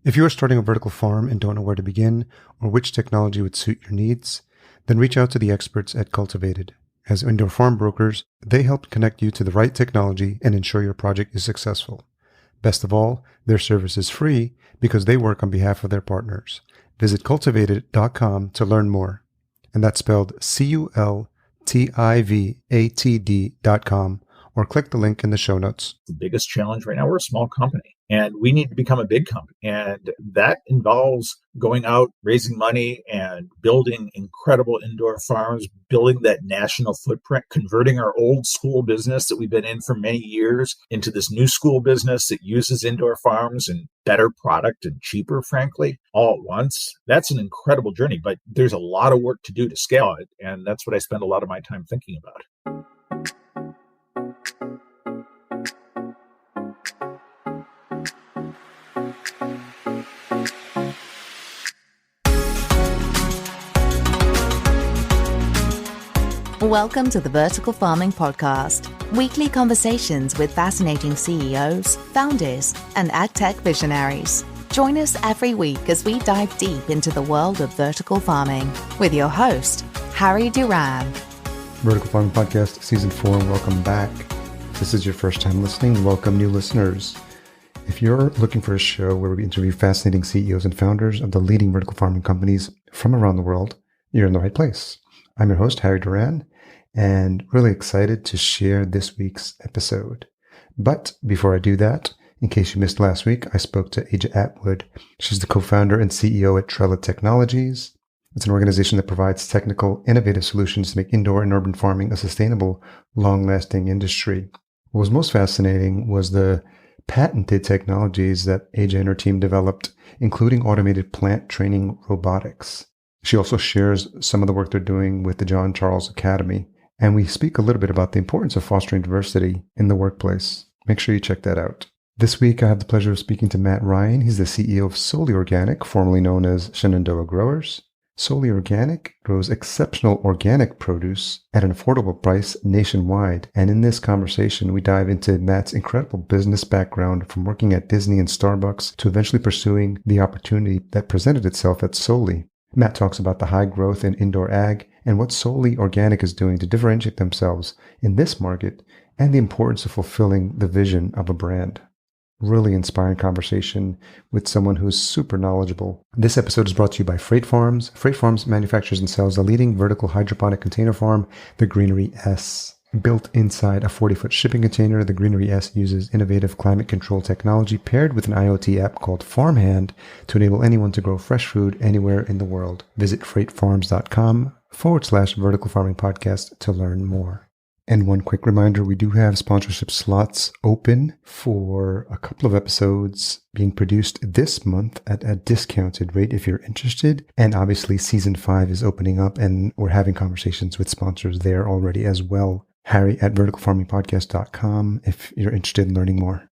If you are starting a vertical farm and don't know where to begin or which technology would suit your needs, then reach out to the experts at Cultivated. As indoor farm brokers, they help connect you to the right technology and ensure your project is successful. Best of all, their service is free because they work on behalf of their partners. Visit cultivated.com to learn more. And that's spelled cultivatd.com, or click the link in the show notes. The biggest challenge right now, we're a small company and we need to become a big company. And that involves going out, raising money and building incredible indoor farms, building that national footprint, converting our old school business that we've been in for many years into this new school business that uses indoor farms and better product and cheaper, frankly, all at once. That's an incredible journey, but there's a lot of work to do to scale it. And that's what I spend a lot of my time thinking about. Welcome to the Vertical Farming Podcast, weekly conversations with fascinating CEOs, founders, and ag-tech visionaries. Join us every week as we dive deep into the world of vertical farming with your host, Harry Duran. Vertical Farming Podcast, Season 4, welcome back. If this is your first time listening, welcome new listeners. If you're looking for a show where we interview fascinating CEOs and founders of the leading vertical farming companies from around the world, you're in the right place. I'm your host, Harry Duran, and really excited to share this week's episode. But before I do that, in case you missed last week, I spoke to Aja Atwood. She's the co-founder and CEO at Trella Technologies. It's an organization that provides technical, innovative solutions to make indoor and urban farming a sustainable, long-lasting industry. What was most fascinating was the patented technologies that Aja and her team developed, including automated plant training robotics. She also shares some of the work they're doing with the John Charles Academy. And we speak a little bit about the importance of fostering diversity in the workplace. Make sure you check that out. This week, I have the pleasure of speaking to Matt Ryan. He's the CEO of Soli Organic, formerly known as Shenandoah Growers. Soli Organic grows exceptional organic produce at an affordable price nationwide. And in this conversation, we dive into Matt's incredible business background from working at Disney and Starbucks to eventually pursuing the opportunity that presented itself at Soli. Matt talks about the high growth in indoor ag and what Soli Organic is doing to differentiate themselves in this market and the importance of fulfilling the vision of a brand. Really inspiring conversation with someone who's super knowledgeable. This episode is brought to you by Freight Farms. Freight Farms manufactures and sells the leading vertical hydroponic container farm, the Greenery S. Built inside a 40-foot shipping container, the Greenery S uses innovative climate control technology paired with an IoT app called Farmhand to enable anyone to grow fresh food anywhere in the world. Visit freightfarms.com/vertical farming podcast to learn more. And one quick reminder, we do have sponsorship slots open for a couple of episodes being produced this month at a discounted rate if you're interested. And obviously season 5 is opening up and we're having conversations with sponsors there already as well. Harry at verticalfarmingpodcast.com if you're interested in learning more.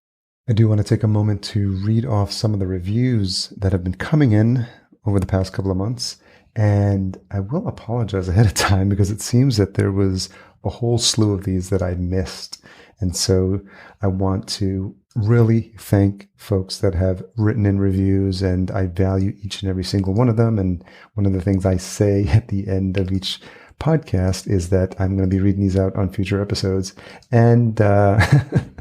I do want to take a moment to read off some of the reviews that have been coming in over the past couple of months. And I will apologize ahead of time because it seems that there was a whole slew of these that I missed. And so I want to really thank folks that have written in reviews, and I value each and every single one of them. And one of the things I say at the end of each podcast is that I'm going to be reading these out on future episodes. And I'm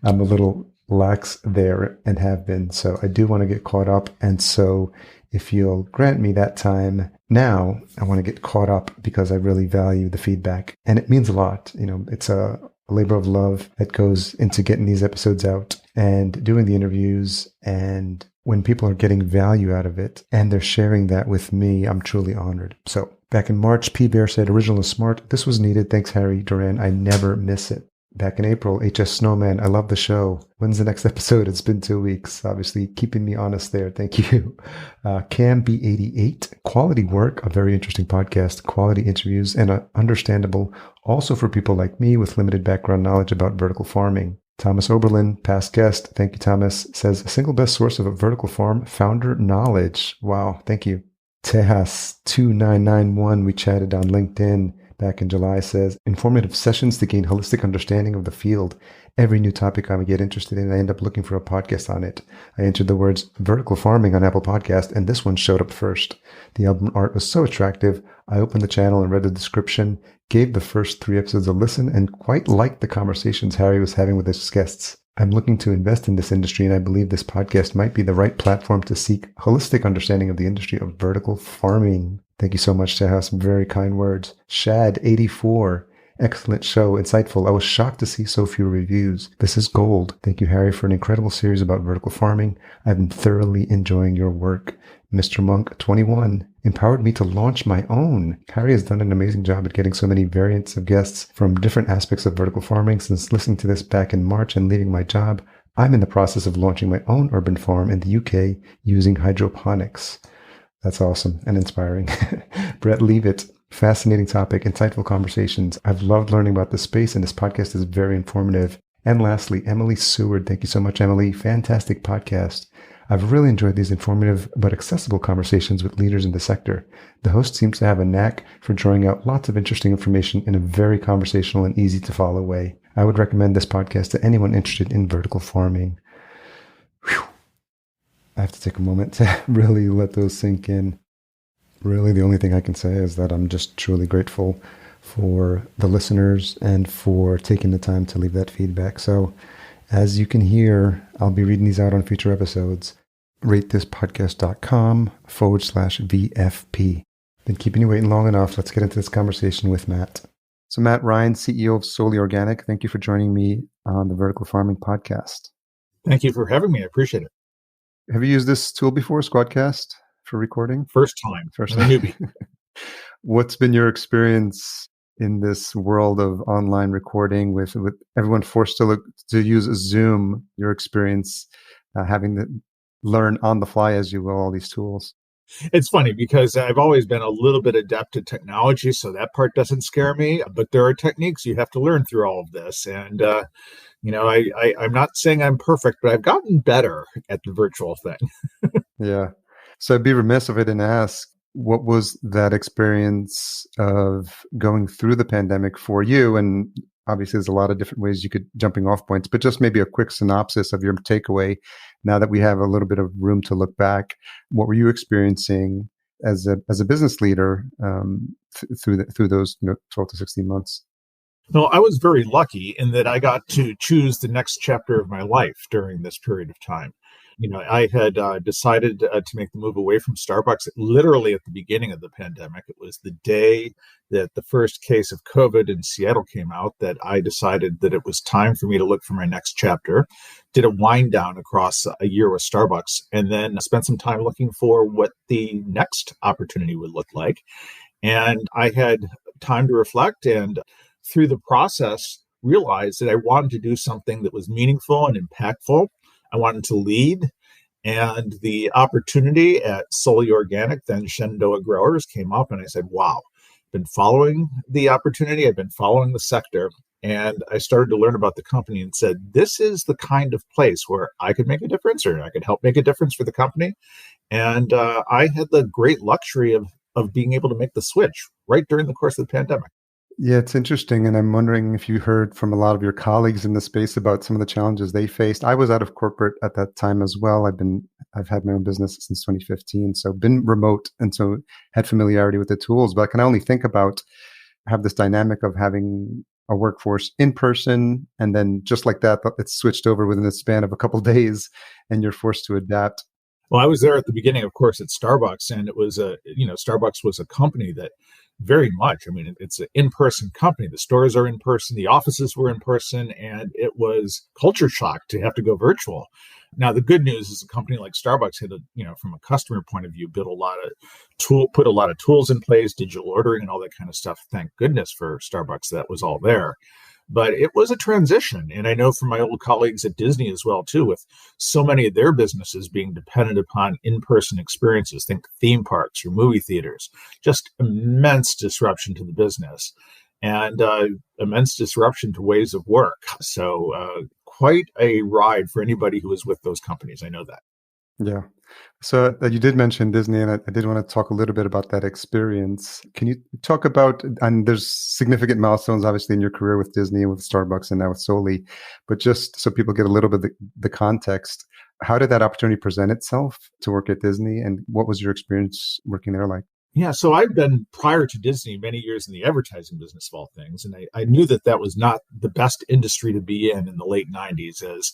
a little lax there and have been. So I do want to get caught up. And so if you'll grant me that time now, I want to get caught up because I really value the feedback. And it means a lot. You know, it's a labor of love that goes into getting these episodes out and doing the interviews. And when people are getting value out of it and they're sharing that with me, I'm truly honored. So back in March, P. Bear said, original is smart. This was needed. Thanks, Harry Duran. I never miss it. Back in April, HS Snowman, I love the show. When's the next episode? It's been 2 weeks. Obviously, keeping me honest there. Thank you. Cam B88, quality work, a very interesting podcast, quality interviews, and understandable also for people like me with limited background knowledge about vertical farming. Thomas Oberlin, past guest, thank you, Thomas, says, single best source of a vertical farm, founder knowledge. Wow, thank you. Tejas2991, we chatted on LinkedIn back in July, says, informative sessions to gain holistic understanding of the field. every new topic I would get interested in, I end up looking for a podcast on it. I entered the words vertical farming on Apple Podcast, and this one showed up first. The album art was so attractive. I opened the channel and read the description, gave the first 3 episodes a listen, and quite liked the conversations Harry was having with his guests. I'm looking to invest in this industry, and I believe this podcast might be the right platform to seek holistic understanding of the industry of vertical farming. Thank you so much, Tejas. Some very kind words. Shad84. Excellent show. Insightful. I was shocked to see so few reviews. This is gold. Thank you, Harry, for an incredible series about vertical farming. I've been thoroughly enjoying your work. Mr. Monk 21 empowered me to launch my own. Harry has done an amazing job at getting so many variants of guests from different aspects of vertical farming. Since listening to this back in March and leaving my job, I'm in the process of launching my own urban farm in the UK using hydroponics. That's awesome and inspiring. Brett Leavitt. Fascinating topic, insightful conversations. I've loved learning about this space, and this podcast is very informative. And lastly, Emily Seward. Thank you so much, Emily. Fantastic podcast. I've really enjoyed these informative but accessible conversations with leaders in the sector. The host seems to have a knack for drawing out lots of interesting information in a very conversational and easy to follow way. I would recommend this podcast to anyone interested in vertical farming. Whew. I have to take a moment to really let those sink in. Really, the only thing I can say is that I'm just truly grateful for the listeners and for taking the time to leave that feedback. So as you can hear, I'll be reading these out on future episodes. ratethispodcast.com/VFP. Been keeping you waiting long enough. Let's get into this conversation with Matt. So Matt Ryan, CEO of Soli Organic, thank you for joining me on the Vertical Farming Podcast. Thank you for having me. I appreciate it. Have you used this tool before, Squadcast, for recording? First time. First I'm a newbie. What's been your experience in this world of online recording with everyone forced to use Zoom? Your experience having to learn on the fly, as you will, all these tools. It's funny because I've always been a little bit adept at technology, so that part doesn't scare me. But there are techniques you have to learn through all of this. And, I'm not saying I'm perfect, but I've gotten better at the virtual thing. Yeah. So I'd be remiss if I didn't ask, what was that experience of going through the pandemic for you? And obviously there's a lot of different ways you could jumping off points, but just maybe a quick synopsis of your takeaway now that we have a little bit of room to look back. What were you experiencing as a business leader through those 12 to 16 months? No, I was very lucky in that I got to choose the next chapter of my life during this period of time. I had decided to make the move away from Starbucks literally at the beginning of the pandemic. It was the day that the first case of COVID in Seattle came out that I decided that it was time for me to look for my next chapter. Did a wind down across a year with Starbucks, and then spent some time looking for what the next opportunity would look like. And I had time to reflect, and through the process, realized that I wanted to do something that was meaningful and impactful. I wanted to lead, and the opportunity at Soli Organic, then Shenandoah Growers, came up, and I said, wow, I've been following the opportunity. I've been following the sector, and I started to learn about the company and said, this is the kind of place where I could make a difference, or I could help make a difference for the company. And I had the great luxury of being able to make the switch right during the course of the pandemic. Yeah, it's interesting. And I'm wondering if you heard from a lot of your colleagues in the space about some of the challenges they faced. I was out of corporate at that time as well. I've had my own business since 2015, so been remote and so had familiarity with the tools. But I can only think about have this dynamic of having a workforce in person, and then just like that, it's switched over within the span of a couple of days, and you're forced to adapt. Well, I was there at the beginning, of course, at Starbucks, and it was Starbucks was a company that very much, it's an in-person company. The stores are in person, the offices were in person, and it was culture shock to have to go virtual. Now, the good news is a company like Starbucks had, from a customer point of view, put a lot of tools in place, digital ordering and all that kind of stuff. Thank goodness for Starbucks that was all there. But it was a transition. And I know from my old colleagues at Disney as well, too, with so many of their businesses being dependent upon in-person experiences, think theme parks or movie theaters, just immense disruption to the business and immense disruption to ways of work. So quite a ride for anybody who was with those companies. I know that. Yeah. So you did mention Disney, and I did want to talk a little bit about that experience. Can you talk about, and there's significant milestones, obviously, in your career with Disney and with Starbucks and now with Soli, but just so people get a little bit of the context, how did that opportunity present itself to work at Disney, and what was your experience working there like? Yeah, so I've been prior to Disney many years in the advertising business of all things, and I knew that that was not the best industry to be in the late 90s as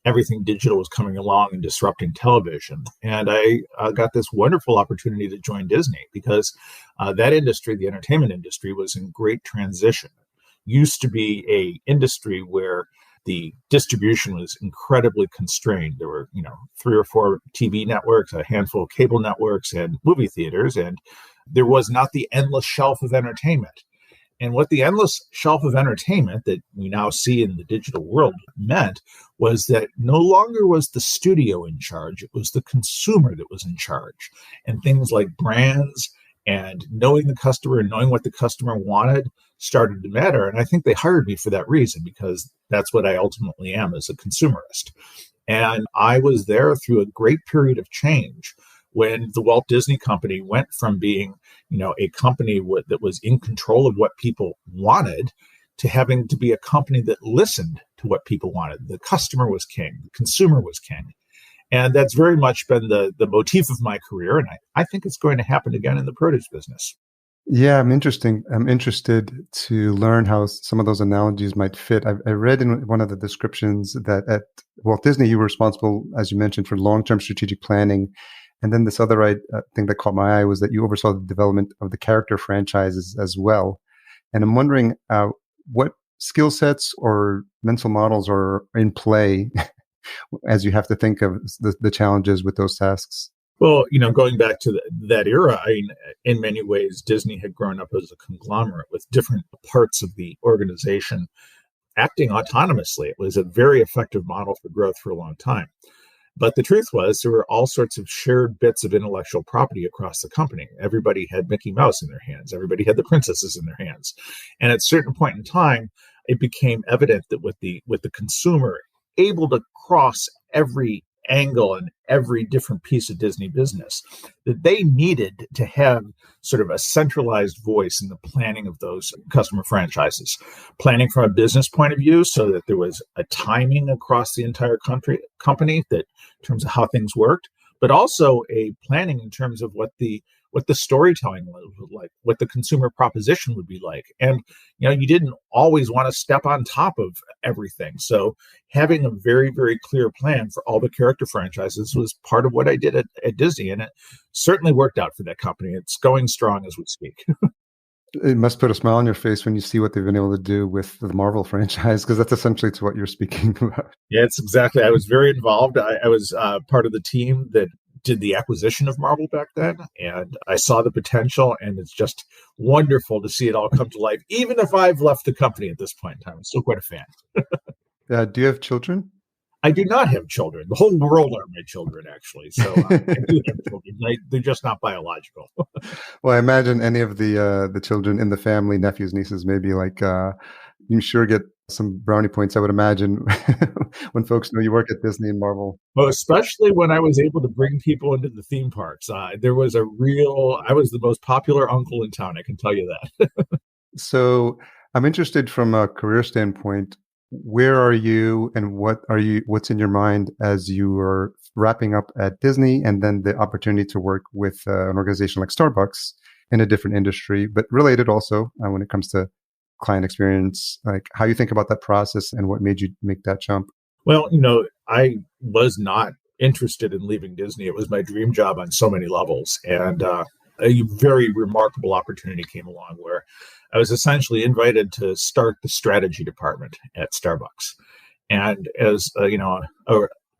everything digital was coming along and disrupting television. And I got this wonderful opportunity to join Disney because that industry, the entertainment industry, was in great transition. Used to be a industry where the distribution was incredibly constrained. There were, 3 or 4 TV networks, a handful of cable networks, and movie theaters, and there was not the endless shelf of entertainment. And what the endless shelf of entertainment that we now see in the digital world meant was that no longer was the studio in charge, it was the consumer that was in charge. And things like brands and knowing the customer and knowing what the customer wanted started to matter. And I think they hired me for that reason, because that's what I ultimately am as a consumerist. And I was there through a great period of change when the Walt Disney Company went from being, a company that was in control of what people wanted to having to be a company that listened to what people wanted. The customer was king, the consumer was king. And that's very much been the motif of my career. And I think it's going to happen again in the produce business. Yeah, I'm interested to learn how some of those analogies might fit. I read in one of the descriptions that at Walt Disney, you were responsible, as you mentioned, for long-term strategic planning. And then this other thing that caught my eye was that you oversaw the development of the character franchises as well. And I'm wondering what skill sets or mental models are in play as you have to think of the challenges with those tasks. Well, going back to that era, in many ways, Disney had grown up as a conglomerate with different parts of the organization acting autonomously. It was a very effective model for growth for a long time. But the truth was there were all sorts of shared bits of intellectual property across the company. Everybody had Mickey Mouse in their hands. Everybody had the princesses in their hands. And at a certain point in time, it became evident that with the consumer able to cross every angle and every different piece of Disney business, that they needed to have sort of a centralized voice in the planning of those customer franchises. Planning from a business point of view so that there was a timing across the entire company that in terms of how things worked, but also a planning in terms of what the storytelling was like, what the consumer proposition would be like. And, you didn't always want to step on top of everything. So having a very, very clear plan for all the character franchises was part of what I did at Disney. And it certainly worked out for that company. It's going strong as we speak. It must put a smile on your face when you see what they've been able to do with the Marvel franchise, because that's essentially to what you're speaking about. Yeah, it's exactly. I was very involved. I was part of the team that did the acquisition of Marvel back then, and I saw the potential, and it's just wonderful to see it all come to life. Even if I've left the company at this point in time, I'm still quite a fan. Do you have children? I do not have children. The whole world are my children, actually. So I do have children. They're just not biological. Well, I imagine any of the children in the family, nephews, nieces, maybe you sure get some brownie points, I would imagine, when folks know you work at Disney and Marvel. Well, especially when I was able to bring people into the theme parks. I was the most popular uncle in town, I can tell you that. So I'm interested from a career standpoint. Where are you and what's in your mind as you are wrapping up at Disney and then the opportunity to work with an organization like Starbucks in a different industry, but related also when it comes to client experience, like how you think about that process and what made you make that jump? Well, I was not interested in leaving Disney. It was my dream job on so many levels. And a very remarkable opportunity came along where I was essentially invited to start the strategy department at Starbucks. And as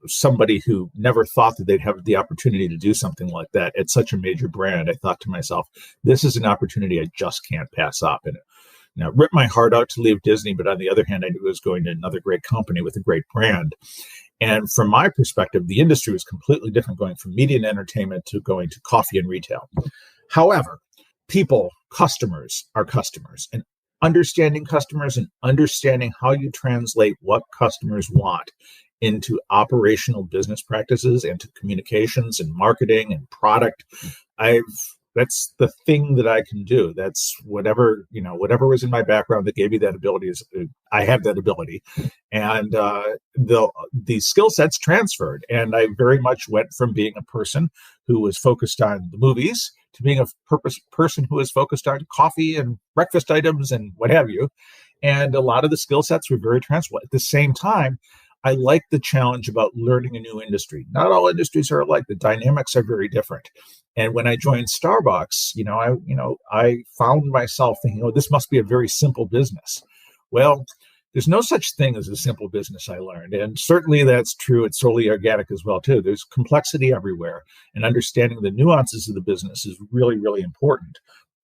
somebody who never thought that they'd have the opportunity to do something like that at such a major brand, I thought to myself, this is an opportunity I just can't pass up. And it ripped my heart out to leave Disney, but on the other hand, I knew I was going to another great company with a great brand. And from my perspective, the industry was completely different, going from media and entertainment to going to coffee and retail. However, customers are customers, and understanding customers and understanding how you translate what customers want into operational business practices, into communications and marketing and product. That's the thing that I can do. That's whatever was in my background that gave me that ability. I have that ability, and the skill sets transferred. And I very much went from being a person who was focused on the movies to being a person who was focused on coffee and breakfast items and what have you. And a lot of the skill sets were very transferable. At the same time, I like the challenge about learning a new industry. Not all industries are alike. The dynamics are very different. And when I joined Starbucks, I found myself thinking, oh, this must be a very simple business. Well, there's no such thing as a simple business, I learned. And certainly that's true at Soli Organic as well, too. There's complexity everywhere. And understanding the nuances of the business is really, really important.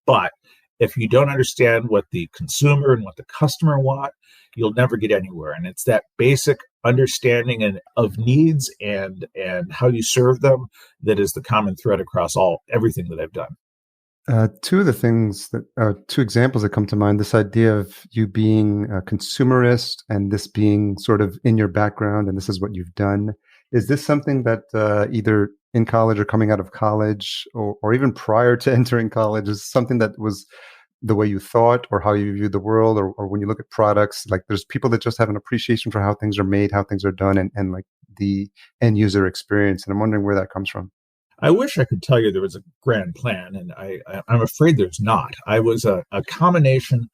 But if you don't understand what the consumer and what the customer want, you'll never get anywhere. And it's that basic understanding of needs and how you serve them that is the common thread across everything that I've done. Two examples that come to mind, this idea of you being a consumerist and this being sort of in your background and this is what you've done. Is this something that either in college or coming out of college or even prior to entering college is something that was the way you thought or how you view the world or when you look at products? Like there's people that just have an appreciation for how things are made, how things are done and like the end user experience. And I'm wondering where that comes from. I wish I could tell you there was a grand plan, and I'm afraid there's not. I was a combination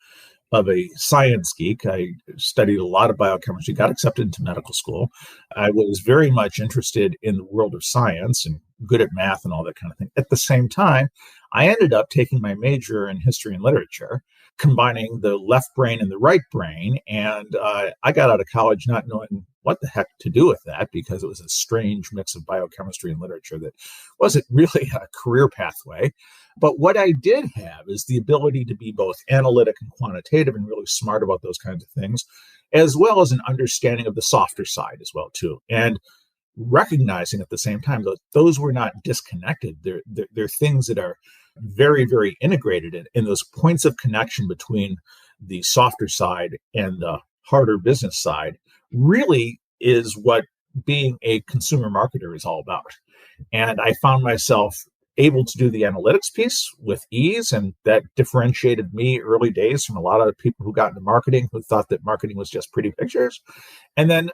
of a science geek. I studied a lot of biochemistry, got accepted into medical school. I was very much interested in the world of science and good at math and all that kind of thing. At the same time, I ended up taking my major in history and literature, combining the left brain and the right brain. And I got out of college not knowing what the heck to do with that because it was a strange mix of biochemistry and literature that wasn't really a career pathway. But what I did have is the ability to be both analytic and quantitative and really smart about those kinds of things, as well as an understanding of the softer side as well, too. And recognizing at the same time that those were not disconnected. They're things that are very, very integrated in those points of connection between the softer side and the harder business side really is what being a consumer marketer is all about. And I found myself able to do the analytics piece with ease, and that differentiated me early days from a lot of people who got into marketing who thought that marketing was just pretty pictures. And then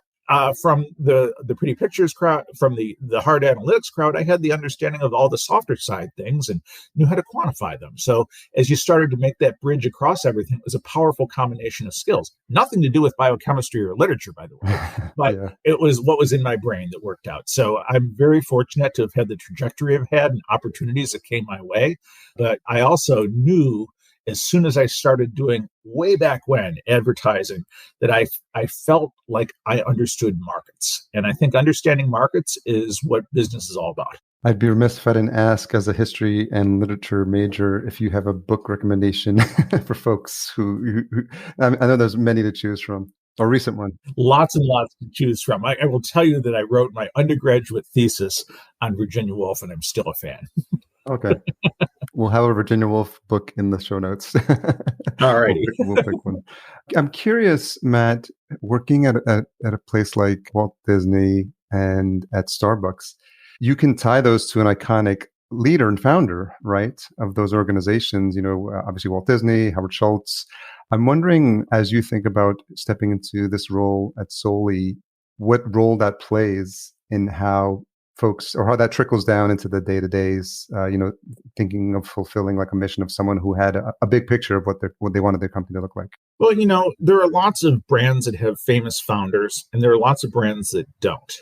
from the pretty pictures crowd, from the hard analytics crowd, I had the understanding of all the softer side things and knew how to quantify them. So as you started to make that bridge across everything, it was a powerful combination of skills. Nothing to do with biochemistry or literature, by the way, but It was what was in my brain that worked out. So I'm very fortunate to have had the trajectory I've had and opportunities that came my way. But I also knew as soon as I started doing way back when advertising that I felt like I understood markets. And I think understanding markets is what business is all about. I'd be remiss if I didn't ask, as a history and literature major, if you have a book recommendation for folks who I know there's many to choose from. A recent one. Lots and lots to choose from. I will tell you that I wrote my undergraduate thesis on Virginia Woolf, and I'm still a fan. Okay. We'll have a Virginia Woolf book in the show notes. All righty. We'll pick one. I'm curious, Matt, working at a place like Walt Disney and at Starbucks, you can tie those to an iconic leader and founder, right, of those organizations. Obviously Walt Disney, Howard Schultz. I'm wondering, as you think about stepping into this role at Soli, what role that plays in how folks, or how that trickles down into the day-to-days, thinking of fulfilling like a mission of someone who had a big picture of what they wanted their company to look like. Well, there are lots of brands that have famous founders, and there are lots of brands that don't.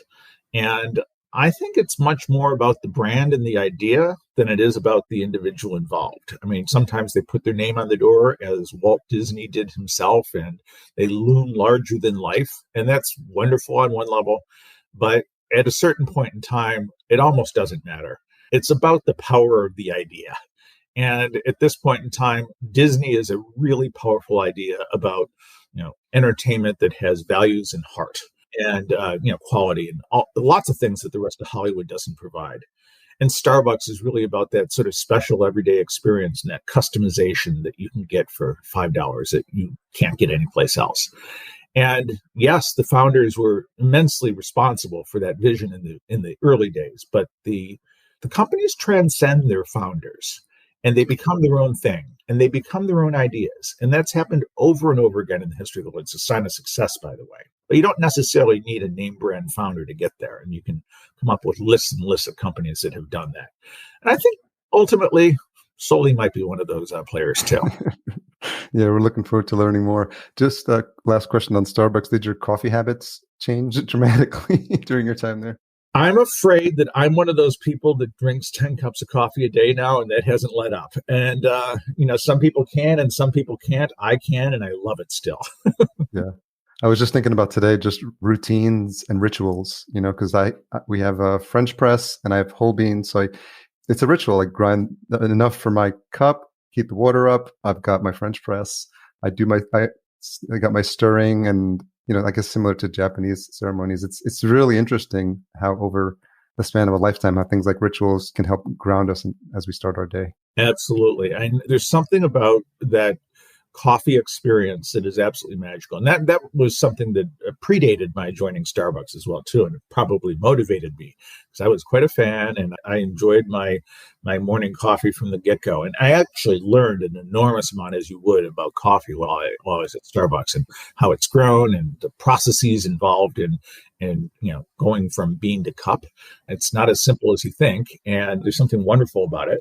And I think it's much more about the brand and the idea than it is about the individual involved. I mean, sometimes they put their name on the door, as Walt Disney did himself, and they loom larger than life. And that's wonderful on one level. But at a certain point in time, it almost doesn't matter. It's about the power of the idea. And at this point in time, Disney is a really powerful idea about, entertainment that has values and heart and, quality and lots of things that the rest of Hollywood doesn't provide. And Starbucks is really about that sort of special everyday experience and that customization that you can get for $5 that you can't get anyplace else. And yes, the founders were immensely responsible for that vision in the early days, but the companies transcend their founders and they become their own thing and they become their own ideas. And that's happened over and over again in the history of the world. It's a sign of success, by the way. But you don't necessarily need a name brand founder to get there. And you can come up with lists and lists of companies that have done that. And I think ultimately, Soli might be one of those players too. Yeah, we're looking forward to learning more. Just last question on Starbucks. Did your coffee habits change dramatically during your time there? I'm afraid that I'm one of those people that drinks 10 cups of coffee a day now, and that hasn't let up. And, some people can and some people can't. I can, and I love it still. Yeah. I was just thinking about today, just routines and rituals, because we have a French press and I have whole beans. So it's a ritual. I grind enough for my cup, keep the water up. I've got my French press. I got my stirring, and I guess similar to Japanese ceremonies. It's really interesting how over the span of a lifetime, how things like rituals can help ground us as we start our day. Absolutely. And there's something about that coffee experience that is absolutely magical. And that was something that predated my joining Starbucks as well, too. And it probably motivated me because I was quite a fan and I enjoyed my morning coffee from the get-go. And I actually learned an enormous amount, as you would, about coffee while I was at Starbucks and how it's grown and the processes involved in going from bean to cup. It's not as simple as you think. And there's something wonderful about it.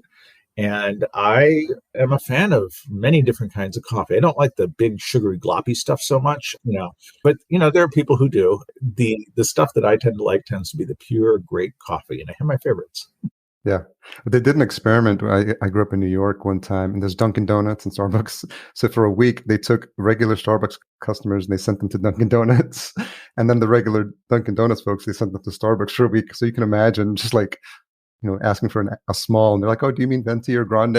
And I am a fan of many different kinds of coffee. I don't like the big sugary gloppy stuff so much, but there are people who do. The stuff that I tend to like tends to be the pure, great coffee. And I have my favorites. Yeah. They did an experiment. I grew up in New York one time, and there's Dunkin' Donuts and Starbucks. So for a week, they took regular Starbucks customers and they sent them to Dunkin' Donuts. And then the regular Dunkin' Donuts folks, they sent them to Starbucks for a week. So you can imagine just like, asking for a small, and they're like, "Oh, do you mean venti or grande?"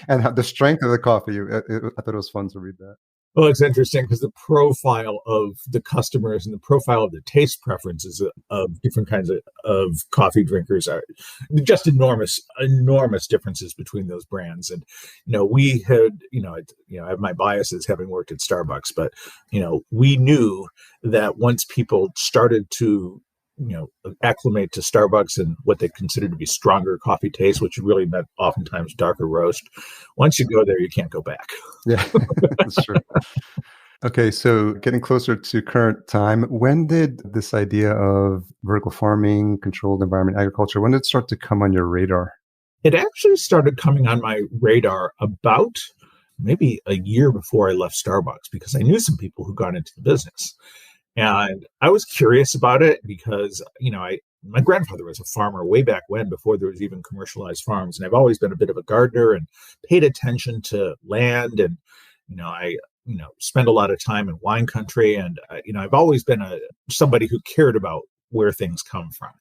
And the strength of the coffee. I thought it was fun to read that. Well, it's interesting because the profile of the customers and the profile of the taste preferences of different kinds of coffee drinkers are just enormous differences between those brands. And, we had, I have my biases having worked at Starbucks, but, we knew that once people started to acclimate to Starbucks and what they consider to be stronger coffee taste, which really meant oftentimes darker roast. Once you go there, you can't go back. Yeah, that's true. Okay, so getting closer to current time, when did this idea of vertical farming, controlled environment agriculture, when did it start to come on your radar? It actually started coming on my radar about maybe a year before I left Starbucks because I knew some people who got into the business. And I was curious about it because, my grandfather was a farmer way back when, before there was even commercialized farms. And I've always been a bit of a gardener and paid attention to land. And, I spend a lot of time in wine country. And, I've always been somebody who cared about where things come from.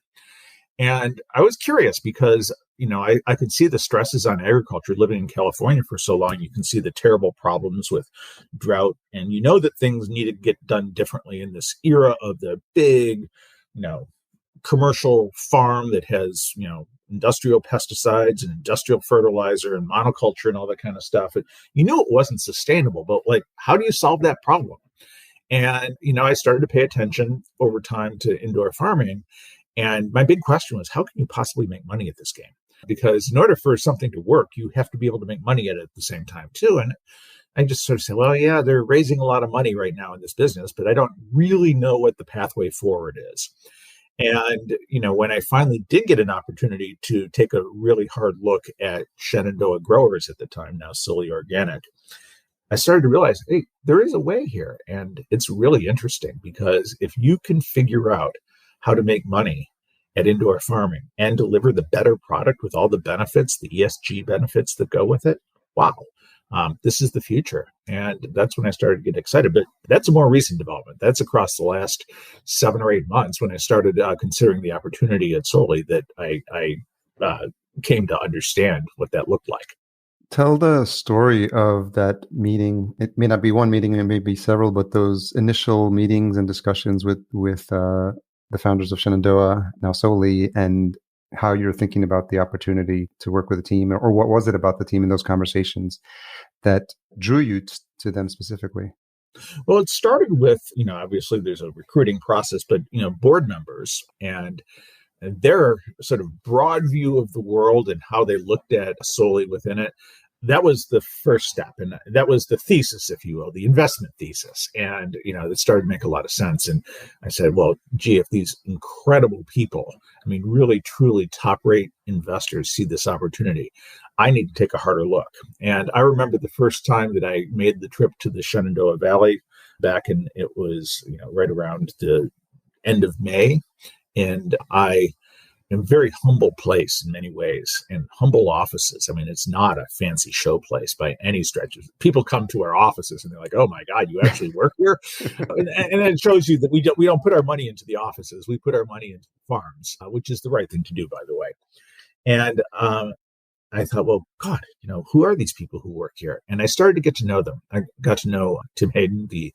And I was curious because, I could see the stresses on agriculture living in California for so long. You can see the terrible problems with drought, and that things need to get done differently in this era of the big, commercial farm that has, industrial pesticides and industrial fertilizer and monoculture and all that kind of stuff. And it wasn't sustainable, but how do you solve that problem? And, I started to pay attention over time to indoor farming. And my big question was, how can you possibly make money at this game? Because in order for something to work, you have to be able to make money at it at the same time, too. And I just sort of said, well, yeah, they're raising a lot of money right now in this business, but I don't really know what the pathway forward is. And, when I finally did get an opportunity to take a really hard look at Shenandoah Growers at the time, now Soli Organic, I started to realize, hey, there is a way here. And it's really interesting because if you can figure out how to make money at indoor farming and deliver the better product with all the benefits, the ESG benefits that go with it, wow, this is the future. And that's when I started to get excited. But that's a more recent development. That's across the last 7 or 8 months when I started considering the opportunity at Soli that I came to understand what that looked like. Tell the story of that meeting. It may not be one meeting, it may be several, but those initial meetings and discussions with the founders of Shenandoah, now Soli, and how you're thinking about the opportunity to work with a team, or what was it about the team in those conversations that drew you to them specifically? Well, it started with, obviously there's a recruiting process, but, board members and their sort of broad view of the world and how they looked at Soli within it. That was the first step. And that was the thesis, if you will, the investment thesis. And, it started to make a lot of sense. And I said, well, gee, if these incredible people, really, truly top rate investors see this opportunity, I need to take a harder look. And I remember the first time that I made the trip to the Shenandoah Valley back in, it was, right around the end of May. And I am a very humble place in many ways, and humble offices. It's not a fancy show place by any stretch. People come to our offices and they're like, "Oh my God, you actually work here?" and it shows you that we don't put our money into the offices. We put our money into farms, which is the right thing to do, by the way. And I thought, well, God, who are these people who work here? And I started to get to know them. I got to know Tim Hayden, the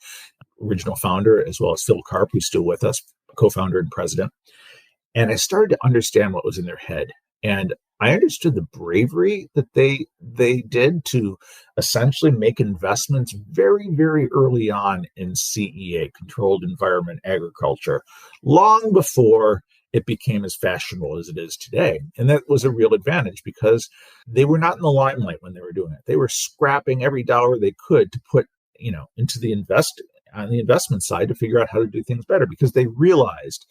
original founder, as well as Phil Karp, who's still with us, co-founder and president. And I started to understand what was in their head. And I understood the bravery that they did to essentially make investments very, very early on in CEA, controlled environment agriculture, long before it became as fashionable as it is today. And that was a real advantage because they were not in the limelight when they were doing it. They were scrapping every dollar they could to put, into the investment side to figure out how to do things better, because they realized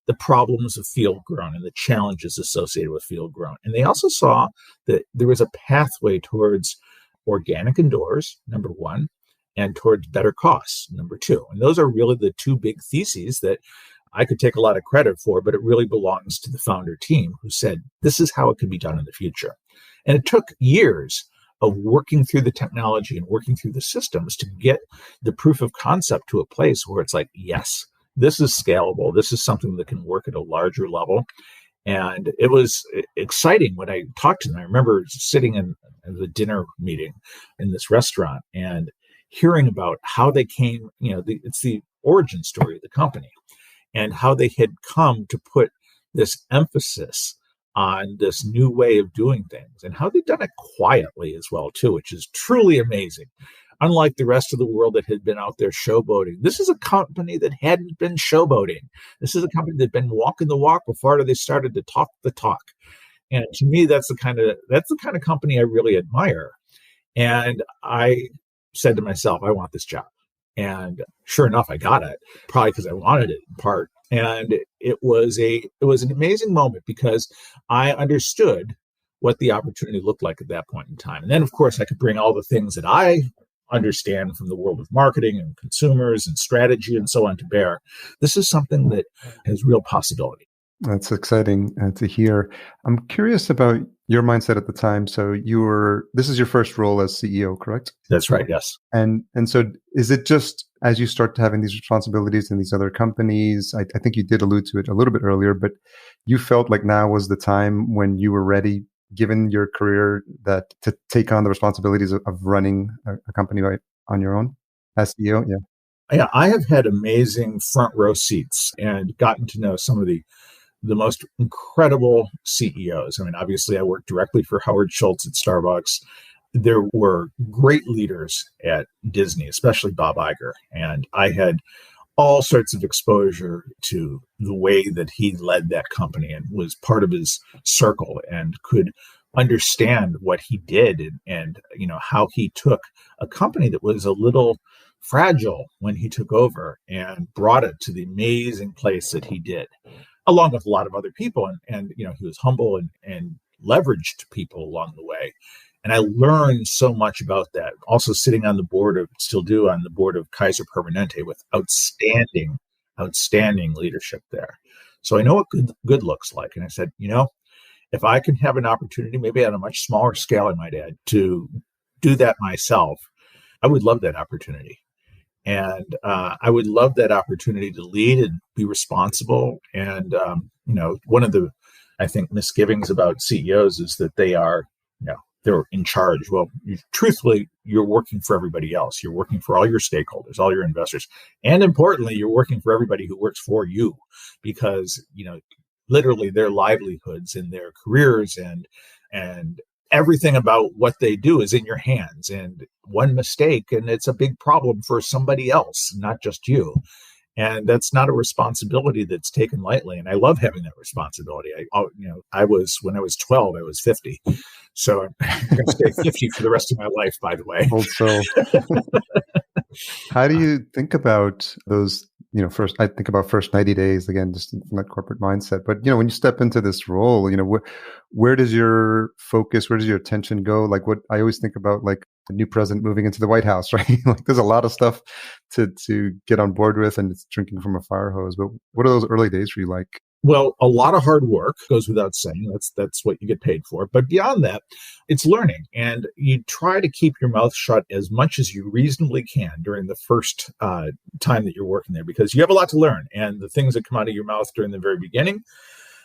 the problems of field grown and the challenges associated with field grown. And they also saw that there was a pathway towards organic indoors, number one, and towards better costs, number two. And those are really the two big theses that I could take a lot of credit for, but it really belongs to the founder team who said, this is how it could be done in the future. And it took years of working through the technology and working through the systems to get the proof of concept to a place where it's like, yes, this is scalable. This is something that can work at a larger level. And it was exciting when I talked to them. I remember sitting in the dinner meeting in this restaurant and hearing about how they came, it's the origin story of the company and how they had come to put this emphasis on this new way of doing things and how they've done it quietly as well, too, which is truly amazing. Unlike the rest of the world that had been out there showboating, this is a company that hadn't been showboating. This is a company that had been walking the walk before they started to talk the talk. And to me, that's the kind of company I really admire. And I said to myself, I want this job. And sure enough, I got it, probably because I wanted it in part. And it was an amazing moment because I understood what the opportunity looked like at that point in time. And then, of course, I could bring all the things that I understand from the world of marketing and consumers and strategy and so on to bear. This is something that has real possibility. That's exciting to hear. I'm curious about your mindset at the time. So this is your first role as CEO, correct? That's right. Yes. And so is it just as you start having these responsibilities in these other companies, I think you did allude to it a little bit earlier, but you felt like now was the time when you were ready, given your career, that to take on the responsibilities of running a company on your own as CEO? Yeah, I have had amazing front row seats and gotten to know some of the most incredible CEOs. Obviously, I worked directly for Howard Schultz at Starbucks. There were great leaders at Disney, especially Bob Iger, and I had all sorts of exposure to the way that he led that company and was part of his circle and could understand what he did and how he took a company that was a little fragile when he took over and brought it to the amazing place that he did, along with a lot of other people. And he was humble and leveraged people along the way. And I learned so much about that. Also sitting on the board of Kaiser Permanente with outstanding leadership there. So I know what good looks like. And I said, if I can have an opportunity, maybe on a much smaller scale, I might add, to do that myself, I would love that opportunity. And I would love that opportunity to lead and be responsible. And, one of the, I think, misgivings about CEOs is that they're in charge. Well, truthfully, you're working for everybody else. You're working for all your stakeholders, all your investors. And importantly, you're working for everybody who works for you because, literally their livelihoods and their careers and everything about what they do is in your hands, and one mistake and it's a big problem for somebody else, not just you. And that's not a responsibility that's taken lightly. And I love having that responsibility. When I was 12, I was 50. So I'm going to stay 50 for the rest of my life, by the way. Also, how do you think about those, first, I think about first 90 days, again, just from that corporate mindset. But, when you step into this role, where does your focus, where does your attention go? Like what I always think about, like the new president moving into the White House, right? Like there's a lot of stuff to get on board with, and it's drinking from a fire hose. But what are those early days for you like? Well, a lot of hard work goes without saying. That's what you get paid for. But beyond that, it's learning. And you try to keep your mouth shut as much as you reasonably can during the first time that you're working there, because you have a lot to learn. And the things that come out of your mouth during the very beginning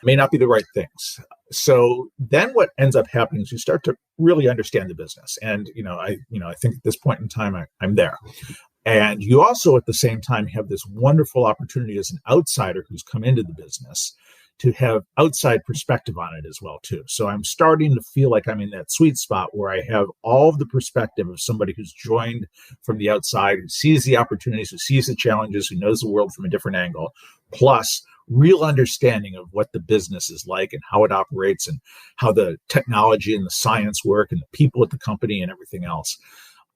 may not be the right things. So then what ends up happening is you start to really understand the business. And, I think at this point in time, I'm there. And you also, at the same time, have this wonderful opportunity as an outsider who's come into the business to have outside perspective on it as well, too. So I'm starting to feel like I'm in that sweet spot where I have all of the perspective of somebody who's joined from the outside, who sees the opportunities, who sees the challenges, who knows the world from a different angle, plus real understanding of what the business is like and how it operates and how the technology and the science work and the people at the company and everything else.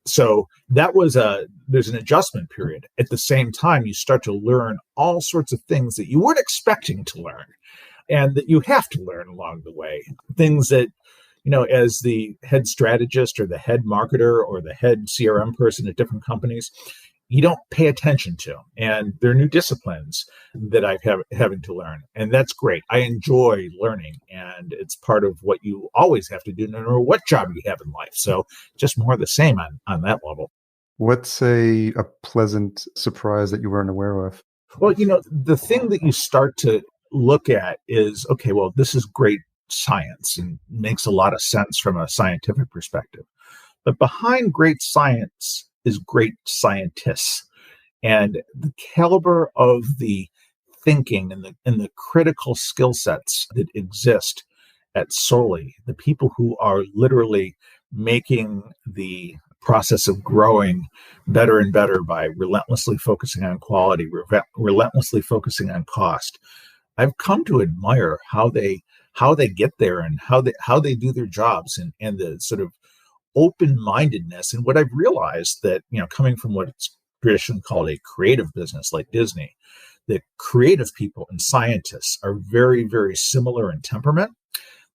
So there's an adjustment period. At the same time, you start to learn all sorts of things that you weren't expecting to learn and that you have to learn along the way. Things that, as the head strategist or the head marketer or the head CRM person at different companies, you don't pay attention to. And there are new disciplines that I'm having to learn. And that's great. I enjoy learning. And it's part of what you always have to do, no matter what job you have in life. So just more of the same on that level. What's a pleasant surprise that you weren't aware of? Well, the thing that you start to look at is, okay, well, this is great science and makes a lot of sense from a scientific perspective. But behind great science is great scientists, and the caliber of the thinking and the critical skill sets that exist at Soli, the people who are literally making the process of growing better and better by relentlessly focusing on quality, relentlessly focusing on cost. I've come to admire how they get there and how they do their jobs and the sort of open-mindedness. And what I've realized that, coming from what's traditionally called a creative business like Disney, that creative people and scientists are very, very similar in temperament.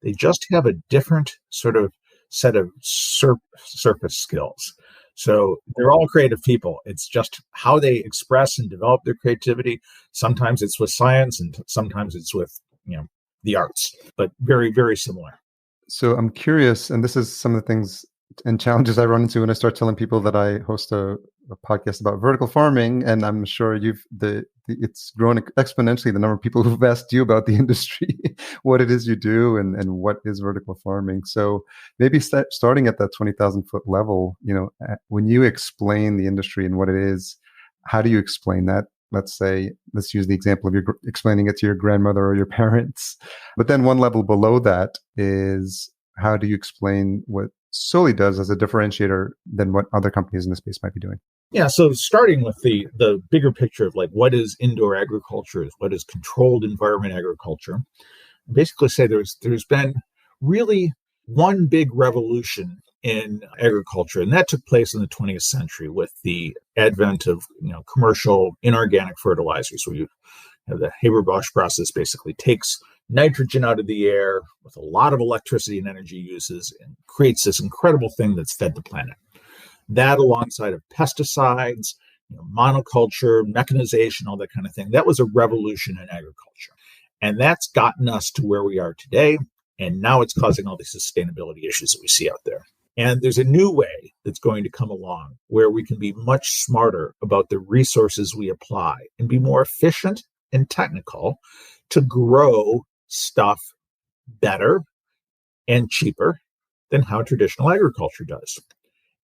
They just have a different sort of set of surface skills. So they're all creative people. It's just how they express and develop their creativity. Sometimes it's with science and sometimes it's with, the arts, but very, very similar. So I'm curious, and this is some of the things and challenges I run into when I start telling people that I host a podcast about vertical farming, and I'm sure it's grown exponentially, the number of people who've asked you about the industry, what it is you do, and what is vertical farming. So maybe starting at that 20,000 foot level, when you explain the industry and what it is, how do you explain that? Let's use the example of you explaining it to your grandmother or your parents. But then one level below that is, how do you explain what Soli does as a differentiator than what other companies in the space might be doing? Yeah, so starting with the bigger picture of like what is indoor agriculture, what is controlled environment agriculture, basically say there's been really one big revolution in agriculture, and that took place in the 20th century with the advent of commercial inorganic fertilizers, where you have the Haber-Bosch process basically takes nitrogen out of the air with a lot of electricity and energy uses and creates this incredible thing that's fed the planet. That, alongside of pesticides, monoculture, mechanization, all that kind of thing, that was a revolution in agriculture. And that's gotten us to where we are today. And now it's causing all these sustainability issues that we see out there. And there's a new way that's going to come along where we can be much smarter about the resources we apply and be more efficient and technical to grow stuff better and cheaper than how traditional agriculture does.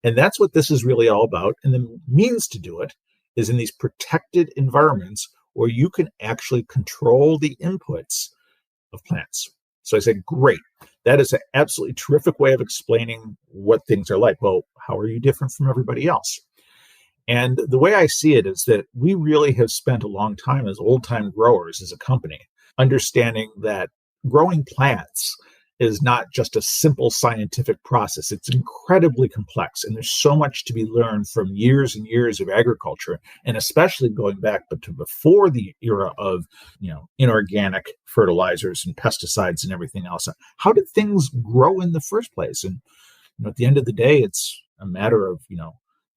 And that's what this is really all about. And the means to do it is in these protected environments where you can actually control the inputs of plants. So I said, great. that is an absolutely terrific way of explaining what things are like. Well, how are you different from everybody else? And the way I see it is that we really have spent a long time as old-time growers as a company, understanding that growing plants is not just a simple scientific process. It's incredibly complex, and there's so much to be learned from years and years of agriculture, and especially going back but to before the era of, inorganic fertilizers and pesticides and everything else. How did things grow in the first place? And at the end of the day, it's a matter of,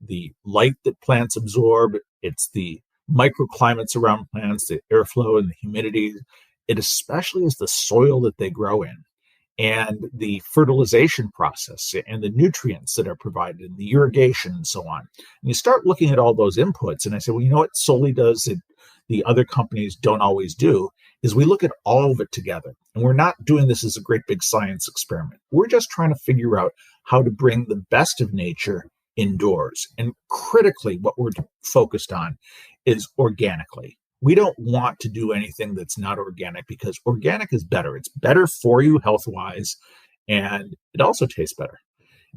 the light that plants absorb. It's the microclimates around plants, the airflow and the humidity. It especially is the soil that they grow in, and the fertilization process and the nutrients that are provided and the irrigation and so on. And you start looking at all those inputs, and I say, well, you know what Soli does that the other companies don't always do is we look at all of it together. And we're not doing this as a great big science experiment. We're just trying to figure out how to bring the best of nature indoors. And critically, what we're focused on is organically. We don't want to do anything that's not organic because organic is better. It's better for you health-wise, and it also tastes better.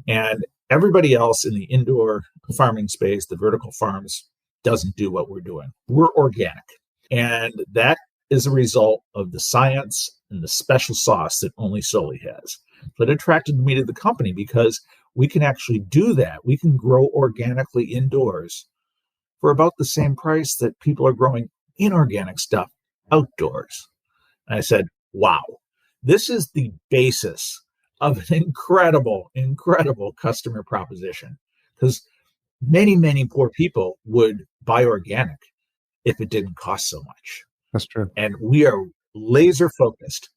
And everybody else in the indoor farming space, the vertical farms, doesn't do what we're doing. We're organic. And that is a result of the science and the special sauce that only Soli has. That attracted me to the company because we can actually do that. We can grow organically indoors for about the same price that people are growing inorganic stuff outdoors. And I said, wow, this is the basis of an incredible, incredible customer proposition. Because many, many poor people would buy organic if it didn't cost so much. That's true. And we are laser focused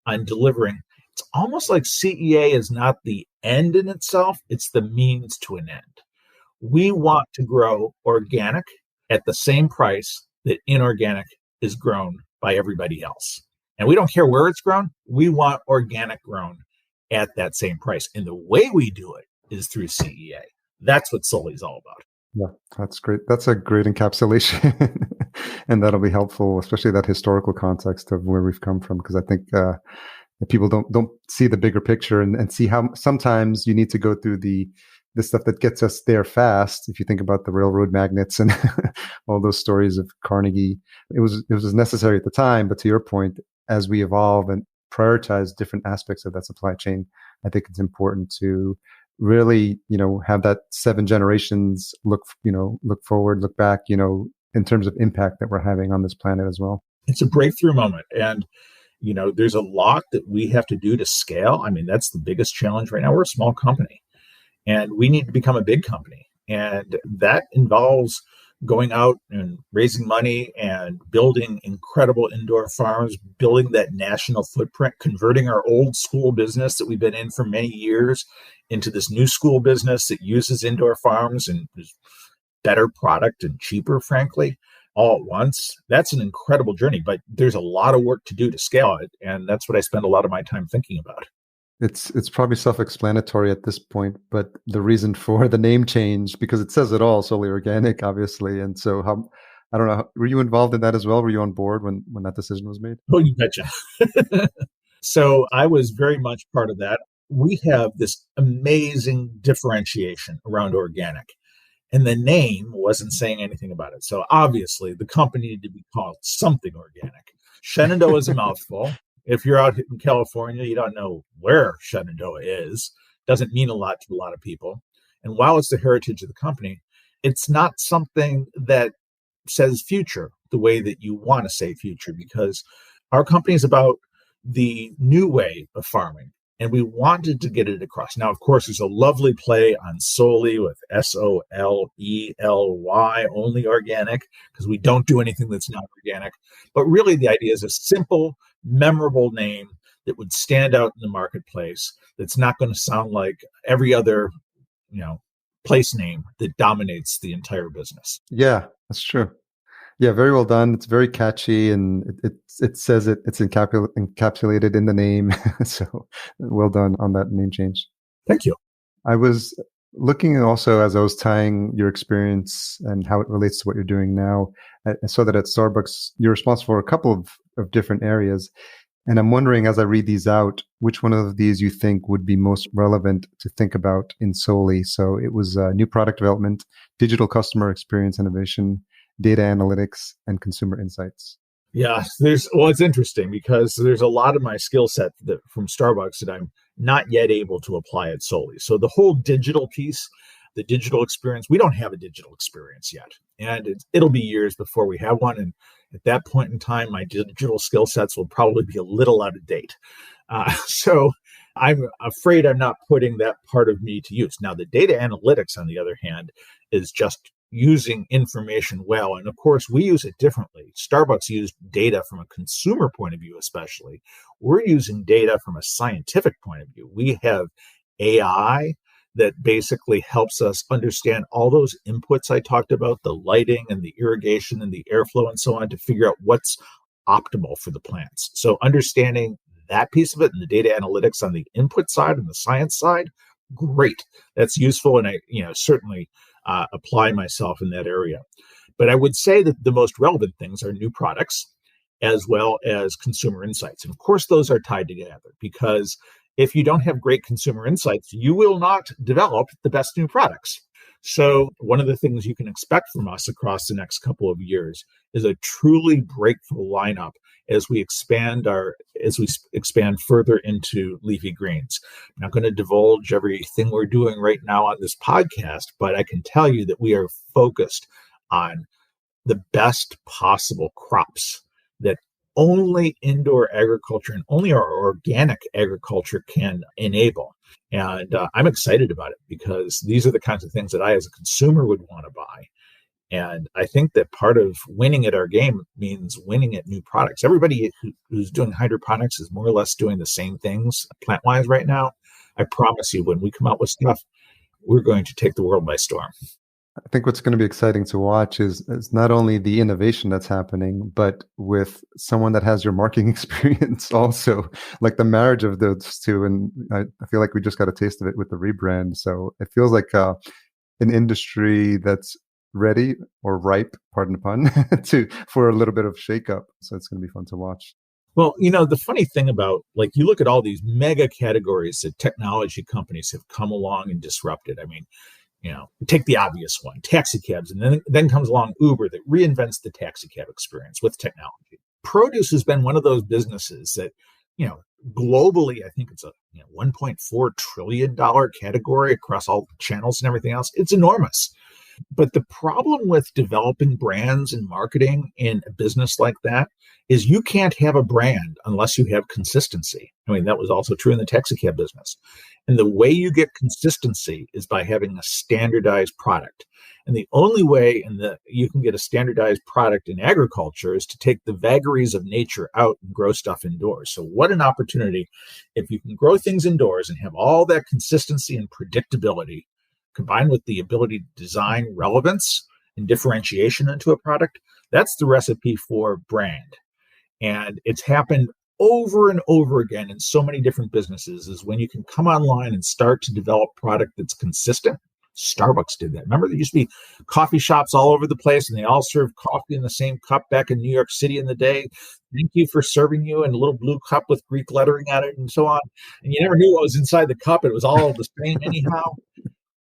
on delivering. It's almost like CEA is not the end in itself, it's the means to an end. We want to grow organic at the same price that inorganic is grown by everybody else. And we don't care where it's grown. We want organic grown at that same price. And the way we do it is through CEA. That's what Soli is all about. Yeah, that's great. That's a great encapsulation. And that'll be helpful, especially that historical context of where we've come from, because I think people don't see the bigger picture and see how sometimes you need to go through the stuff that gets us there fast. If you think about the railroad magnates and all those stories of Carnegie, it was necessary at the time. But to your point, as we evolve and prioritize different aspects of that supply chain, I think it's important to really, have that 7 generations look forward, look back, in terms of impact that we're having on this planet as well. It's a breakthrough moment. And there's a lot that we have to do to scale. I mean, that's the biggest challenge right now. We're a small company and we need to become a big company. And that involves going out and raising money and building incredible indoor farms, building that national footprint, converting our old school business that we've been in for many years into this new school business that uses indoor farms and is better product and cheaper, frankly, all at once. That's an incredible journey, but there's a lot of work to do to scale it. And that's what I spend a lot of my time thinking about. It's probably self-explanatory at this point, but the reason for the name change, because it says it all, Soli Organic, obviously. And so I don't know, were you involved in that as well? Were you on board when that decision was made? Oh, you betcha. So I was very much part of that. We have this amazing differentiation around organic. And the name wasn't saying anything about it. So obviously the company needed to be called something organic. Shenandoah is a mouthful. If you're out in California, you don't know where Shenandoah is. Doesn't mean a lot to a lot of people. And while it's the heritage of the company, it's not something that says future the way that you want to say future, because our company is about the new way of farming. And we wanted to get it across. Now, of course, there's a lovely play on Soli with Solely, only organic, because we don't do anything that's not organic. But really, the idea is a simple, memorable name that would stand out in the marketplace, that's not going to sound like every other, place name that dominates the entire business. Yeah, that's true. Yeah, very well done. It's very catchy, and it says it's encapsulated in the name. So well done on that name change. Thank you. I was looking also as I was tying your experience and how it relates to what you're doing now. I saw that at Starbucks, you're responsible for a couple of different areas. And I'm wondering, as I read these out, which one of these you think would be most relevant to think about in Soli. So it was new product development, digital customer experience innovation, data analytics, and consumer insights. Yeah, it's interesting because there's a lot of my skill set from Starbucks that I'm not yet able to apply at Soli. So the whole digital piece, the digital experience, we don't have a digital experience yet. And it'll be years before we have one. And at that point in time, my digital skill sets will probably be a little out of date. So I'm afraid I'm not putting that part of me to use. Now, the data analytics, on the other hand, is just using information well. And of course, we use it differently. Starbucks used data from a consumer point of view, especially. We're using data from a scientific point of view. We have AI that basically helps us understand all those inputs I talked about, the lighting and the irrigation and the airflow and so on, to figure out what's optimal for the plants. So understanding that piece of it and the data analytics on the input side and the science side, great. That's useful. And I certainly apply myself in that area. But I would say that the most relevant things are new products as well as consumer insights. And of course, those are tied together, because if you don't have great consumer insights, you will not develop the best new products. So one of the things you can expect from us across the next couple of years is a truly breakthrough lineup as we expand further into leafy greens. I'm not going to divulge everything we're doing right now on this podcast, but I can tell you that we are focused on the best possible crops that only indoor agriculture and only our organic agriculture can enable. And I'm excited about it because these are the kinds of things that I, as a consumer, would want to buy. And I think that part of winning at our game means winning at new products. Everybody who's doing hydroponics is more or less doing the same things plant-wise right now. I promise you, when we come out with stuff, we're going to take the world by storm. I think what's going to be exciting to watch is not only the innovation that's happening, but with someone that has your marketing experience also, like the marriage of those two. And I feel like we just got a taste of it with the rebrand. So it feels like an industry that's ready or ripe, pardon the pun, for a little bit of shakeup. So it's going to be fun to watch. Well, the funny thing about, like, you look at all these mega categories that technology companies have come along and disrupted. I mean, take the obvious one, taxi cabs, and then comes along Uber that reinvents the taxi cab experience with technology. Produce has been one of those businesses that, globally, I think it's a $1.4 trillion category across all channels and everything else. It's enormous. But the problem with developing brands and marketing in a business like that is you can't have a brand unless you have consistency. I mean, that was also true in the taxi cab business. And the way you get consistency is by having a standardized product. And the only way you can get a standardized product in agriculture is to take the vagaries of nature out and grow stuff indoors. So what an opportunity if you can grow things indoors and have all that consistency and predictability combined with the ability to design relevance and differentiation into a product. That's the recipe for brand. And it's happened over and over again in so many different businesses, is when you can come online and start to develop product that's consistent. Starbucks did that. Remember, there used to be coffee shops all over the place and they all served coffee in the same cup back in New York City in the day. Thank you for serving you in a little blue cup with Greek lettering on it and so on. And you never knew what was inside the cup. It was all the same anyhow.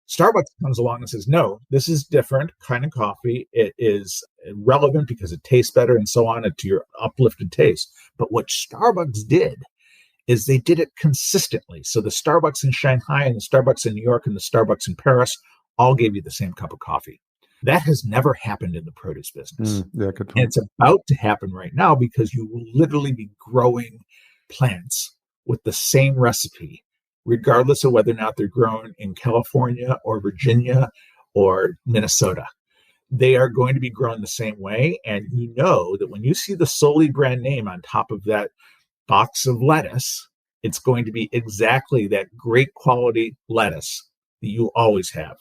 Starbucks comes along and says, no, this is different kind of coffee. It is relevant because it tastes better and so on, to your uplifted taste. But what Starbucks did is they did it consistently. So the Starbucks in Shanghai and the Starbucks in New York and the Starbucks in Paris all gave you the same cup of coffee. That has never happened in the produce business. Good point. And it's about to happen right now because you will literally be growing plants with the same recipe, regardless of whether or not they're grown in California or Virginia or Minnesota. They are going to be grown the same way. And you know that when you see the Soli brand name on top of that box of lettuce, it's going to be exactly that great quality lettuce that you always have.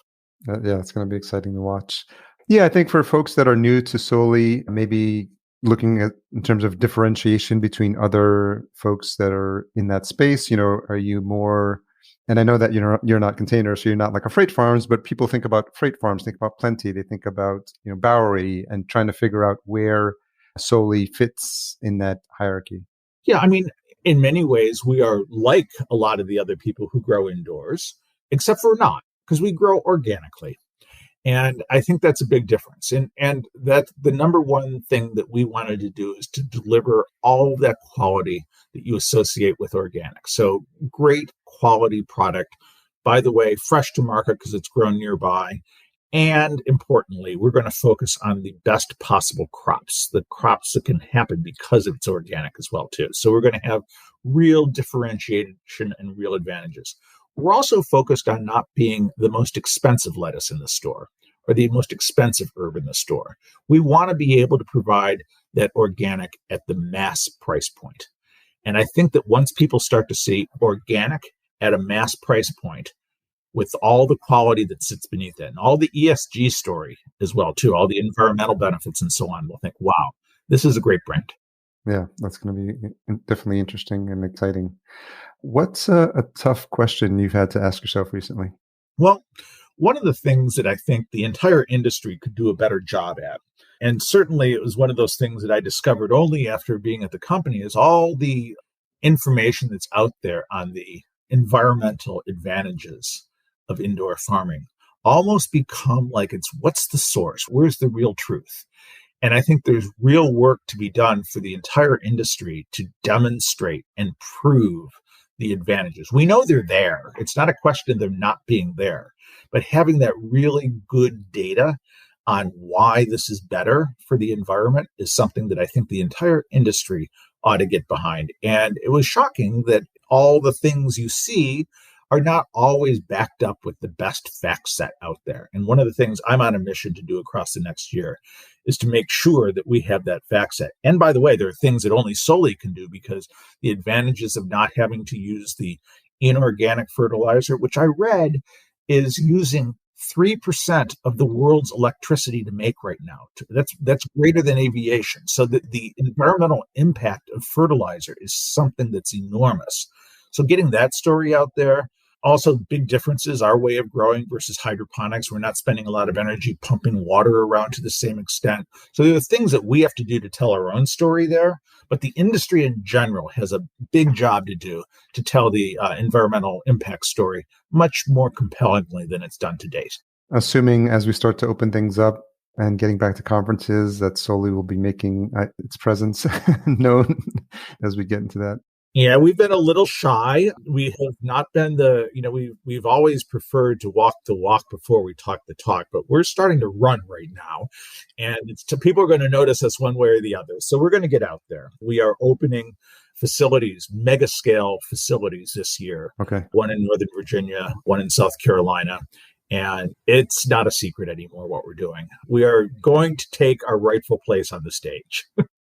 Yeah, it's going to be exciting to watch. Yeah, I think for folks that are new to Soli, maybe looking at in terms of differentiation between other folks that are in that space, are you more, and I know that you're not container, so you're not like a freight farms, but people think about freight farms, think about Plenty, they think about, Bowery, and trying to figure out where Soli fits in that hierarchy. Yeah, I mean, in many ways, we are like a lot of the other people who grow indoors, except for not, because we grow organically. And I think that's a big difference. And that the number one thing that we wanted to do is to deliver all of that quality that you associate with organic. So great quality product, by the way, fresh to market because it's grown nearby. And importantly, we're going to focus on the best possible crops, the crops that can happen because it's organic as well, too. So we're going to have real differentiation and real advantages. We're also focused on not being the most expensive lettuce in the store or the most expensive herb in the store. We want to be able to provide that organic at the mass price point. And I think that once people start to see organic at a mass price point, with all the quality that sits beneath it and all the ESG story as well, too, all the environmental benefits and so on, we'll think, wow, this is a great brand. Yeah, that's going to be definitely interesting and exciting. What's a tough question you've had to ask yourself recently? Well, one of the things that I think the entire industry could do a better job at, and certainly it was one of those things that I discovered only after being at the company, is all the information that's out there on the environmental advantages of indoor farming almost become like it's what's the source? Where's the real truth? And I think there's real work to be done for the entire industry to demonstrate and prove the advantages. We know they're there. It's not a question of them not being there, but having that really good data on why this is better for the environment is something that I think the entire industry ought to get behind. And it was shocking that all the things you see are not always backed up with the best fact set out there. And one of the things I'm on a mission to do across the next year is to make sure that we have that fact set. And by the way, there are things that only Soli can do because the advantages of not having to use the inorganic fertilizer, which I read is using 3% of the world's electricity to make right now. That's greater than aviation. So the environmental impact of fertilizer is something that's enormous. So getting that story out there. Also, big differences, our way of growing versus hydroponics. We're not spending a lot of energy pumping water around to the same extent. So there are things that we have to do to tell our own story there. But the industry in general has a big job to do to tell the environmental impact story much more compellingly than it's done to date. Assuming as we start to open things up and getting back to conferences, that Soli will be making its presence known as we get into that. Yeah, we've been a little shy. We have not been we've always preferred to walk the walk before we talk the talk, but we're starting to run right now. And people are going to notice us one way or the other. So we're going to get out there. We are opening facilities, mega scale facilities this year. Okay. One in Northern Virginia, one in South Carolina. And it's not a secret anymore what we're doing. We are going to take our rightful place on the stage.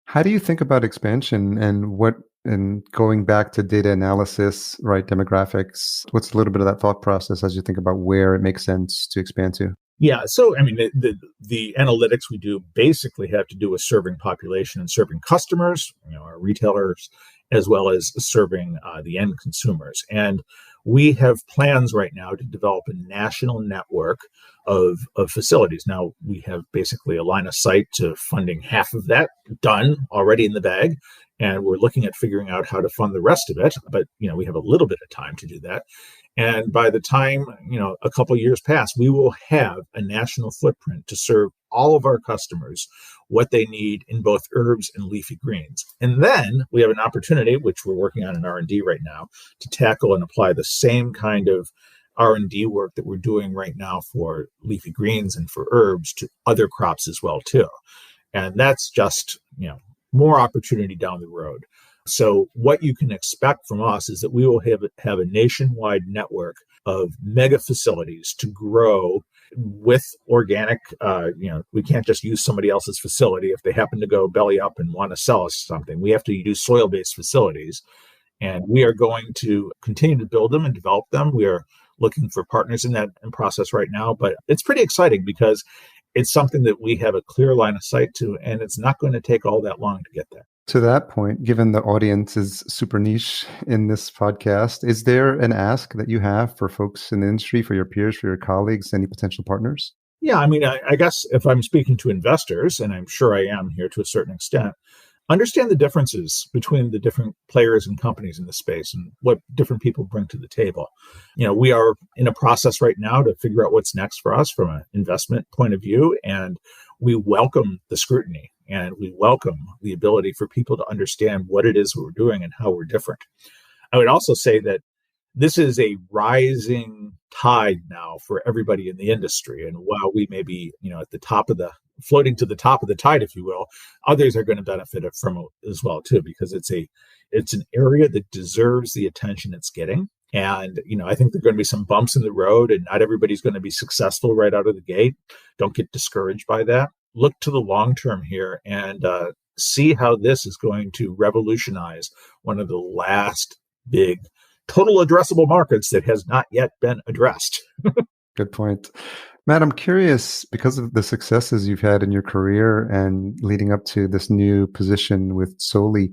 How do you think about expansion and going back to data analysis, right? Demographics. What's a little bit of that thought process as you think about where it makes sense to expand to? Yeah. So, I mean, the analytics we do basically have to do with serving population and serving customers, our retailers, as well as serving the end consumers. And we have plans right now to develop a national network of facilities. Now, we have basically a line of sight to funding half of that done already in the bag. And we're looking at figuring out how to fund the rest of it. But, we have a little bit of time to do that. And by the time, a couple of years pass, we will have a national footprint to serve all of our customers what they need in both herbs and leafy greens. And then we have an opportunity, which we're working on in R&D right now, to tackle and apply the same kind of R&D work that we're doing right now for leafy greens and for herbs to other crops as well, too. And that's just, more opportunity down the road. So what you can expect from us is that we will have a nationwide network of mega facilities to grow with organic. We can't just use somebody else's facility if they happen to go belly up and want to sell us something. We have to use soil-based facilities, and we are going to continue to build them and develop them. We are looking for partners in that process right now, but it's pretty exciting because it's something that we have a clear line of sight to, and it's not going to take all that long to get there. To that point, given the audience is super niche in this podcast, is there an ask that you have for folks in the industry, for your peers, for your colleagues, any potential partners? Yeah, I mean, I guess if I'm speaking to investors, and I'm sure I am here to a certain extent, understand the differences between the different players and companies in the space and what different people bring to the table. We are in a process right now to figure out what's next for us from an investment point of view, and we welcome the scrutiny and we welcome the ability for people to understand what it is we're doing and how we're different. I would also say that this is a rising tide now for everybody in the industry. And while we may be, at the top of floating to the top of the tide, if you will, others are going to benefit from it as well, too, because it's an area that deserves the attention it's getting. And, I think there are going to be some bumps in the road and not everybody's going to be successful right out of the gate. Don't get discouraged by that. Look to the long term here and see how this is going to revolutionize one of the last big total addressable markets that has not yet been addressed. Good point. Matt, I'm curious, because of the successes you've had in your career and leading up to this new position with Soli,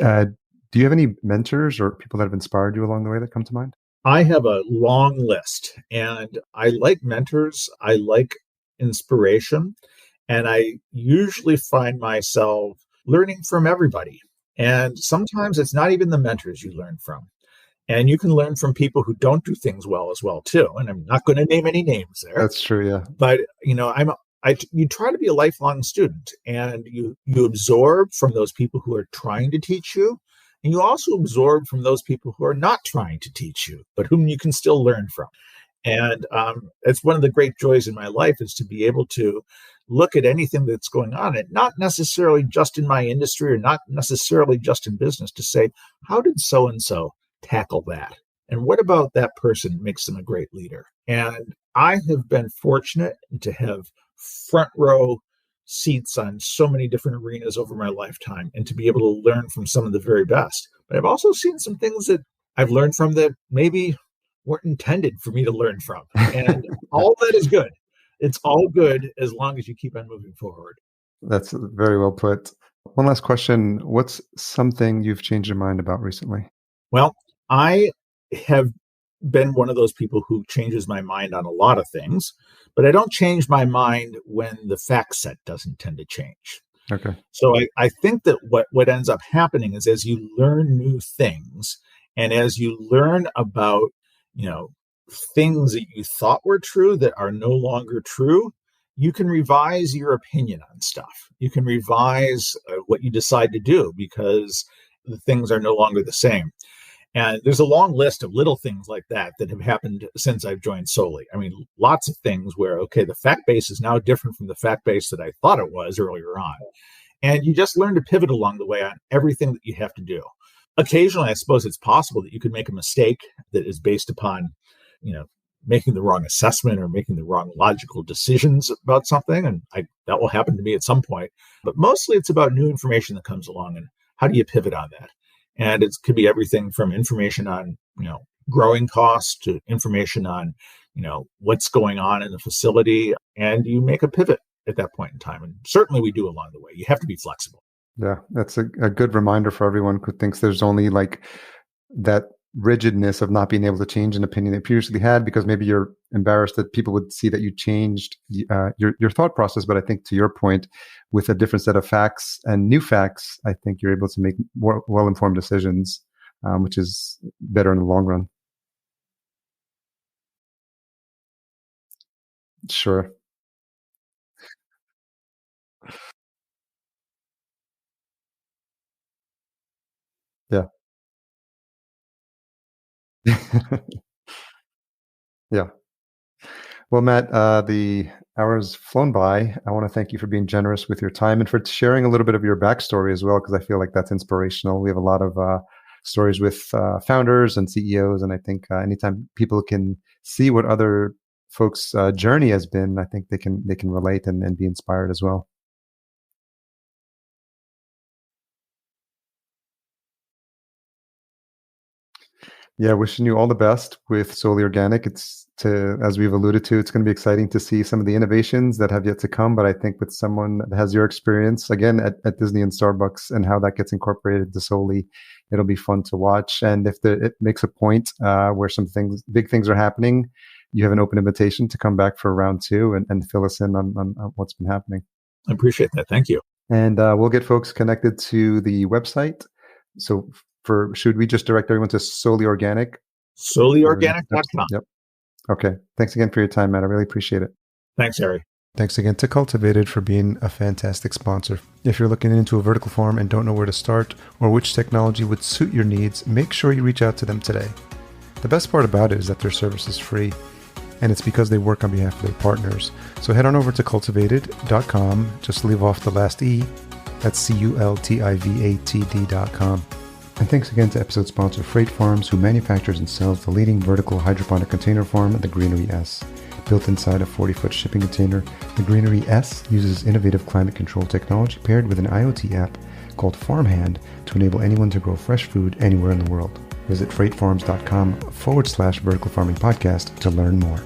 do you have any mentors or people that have inspired you along the way that come to mind? I have a long list, and I like mentors. I like inspiration, and I usually find myself learning from everybody. And sometimes it's not even the mentors you learn from. And you can learn from people who don't do things well as well, too. And I'm not going to name any names there. That's true, yeah. But, you try to be a lifelong student, and you absorb from those people who are trying to teach you. And you also absorb from those people who are not trying to teach you, but whom you can still learn from. And it's one of the great joys in my life is to be able to look at anything that's going on, and not necessarily just in my industry or not necessarily just in business, to say, how did so-and-so tackle that? And what about that person makes them a great leader? And I have been fortunate to have front row seats on so many different arenas over my lifetime and to be able to learn from some of the very best. But I've also seen some things that I've learned from that maybe weren't intended for me to learn from. And all that is good. It's all good as long as you keep on moving forward. That's very well put. One last question. What's something you've changed your mind about recently? Well, I have been one of those people who changes my mind on a lot of things, but I don't change my mind when the fact set doesn't tend to change. Okay. So I think that what ends up happening is as you learn new things and as you learn about, things that you thought were true that are no longer true, you can revise your opinion on stuff. You can revise what you decide to do because the things are no longer the same. And there's a long list of little things like that have happened since I've joined Soli. I mean, lots of things where, okay, the fact base is now different from the fact base that I thought it was earlier on. And you just learn to pivot along the way on everything that you have to do. Occasionally, I suppose it's possible that you could make a mistake that is based upon, making the wrong assessment or making the wrong logical decisions about something. And that will happen to me at some point. But mostly it's about new information that comes along and how do you pivot on that? And it could be everything from information on, growing costs to information on, what's going on in the facility. And you make a pivot at that point in time. And certainly we do along the way. You have to be flexible. Yeah, that's a good reminder for everyone who thinks there's only like that rigidness of not being able to change an opinion they previously had because maybe you're embarrassed that people would see that you changed your thought process. But I think to your point, with a different set of facts and new facts, I think you're able to make more well-informed decisions, which is better in the long run. Sure. Yeah. Yeah. Well, Matt, the hour's flown by. I want to thank you for being generous with your time and for sharing a little bit of your backstory as well, because I feel like that's inspirational. We have a lot of stories with founders and CEOs, and I think anytime people can see what other folks' journey has been, I think they can relate and be inspired as well. Yeah, wishing you all the best with Soli Organic. As we've alluded to, it's going to be exciting to see some of the innovations that have yet to come. But I think with someone that has your experience, again, at Disney and Starbucks and how that gets incorporated to Soli, it'll be fun to watch. And if it makes a point where some big things are happening, you have an open invitation to come back for round 2 and fill us in on what's been happening. I appreciate that. Thank you. And we'll get folks connected to the website. So should we just direct everyone to Soli Organic? SoliOrganic.com. Yep. Okay. Thanks again for your time, Matt. I really appreciate it. Thanks, Harry. Thanks again to Cultivated for being a fantastic sponsor. If you're looking into a vertical farm and don't know where to start or which technology would suit your needs, make sure you reach out to them today. The best part about it is that their service is free, and it's because they work on behalf of their partners. So head on over to cultivated.com, just leave off the last E, that's cultivatd.com. And thanks again to episode sponsor Freight Farms, who manufactures and sells the leading vertical hydroponic container farm, the Greenery S. Built inside a 40-foot shipping container, the Greenery S uses innovative climate control technology paired with an IoT app called Farmhand to enable anyone to grow fresh food anywhere in the world. Visit freightfarms.com/vertical farming podcast to learn more.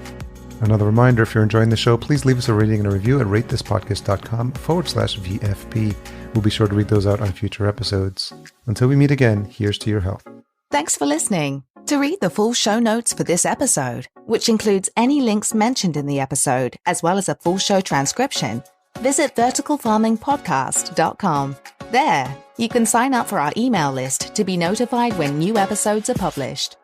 Another reminder, if you're enjoying the show, please leave us a rating and a review at ratethispodcast.com/VFP. We'll be sure to read those out on future episodes. Until we meet again, here's to your health. Thanks for listening. To read the full show notes for this episode, which includes any links mentioned in the episode, as well as a full show transcription, visit verticalfarmingpodcast.com. There, you can sign up for our email list to be notified when new episodes are published.